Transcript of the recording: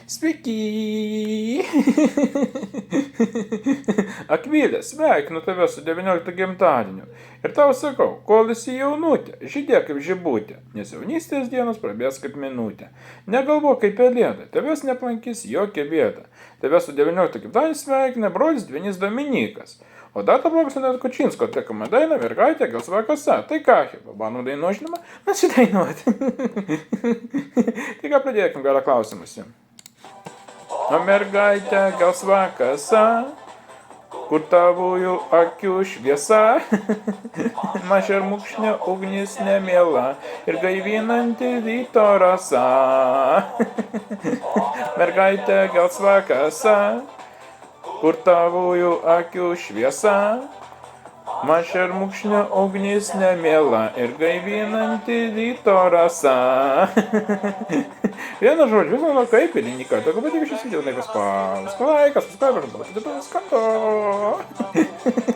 Sveiki! Akvilė, sveikinu tave su 19 gimtadieniu. Ir tau sakau, kol esi jaunutė, žydėk kaip žibutė, nes jaunystės dienos prabės kaip minutė. Negalvok kaip pelėda, tavęs neaplankys jokia bėda. Tave su 19 gimtadieniu sveikina brolis Dvinys Dominikas. O data blogas Leonardo Kučinsko atliekama daina Mergaitė gelsva kasa. Tai ką, banų dainu žinoma, nusidainuoti. Tai ką pradėkim, gerą klausimus. O mergaitė gelsva kasa, kur tavųjų akių šviesa, man šermukšnio ugnis nemiela ir gaivinanti ryto rasa. Mergaitė gelsva kasa, kur tavųjų akių šviesa, man šermukšnio ugnis nemiela ir gaivinanti ryto rasa. Vienu žodžiu, žinoma, kaip ir įnika. Tokiu pat, jeigu šis video laikas paskui laikas, paskui laikas, paskui laikas, paskui laikas.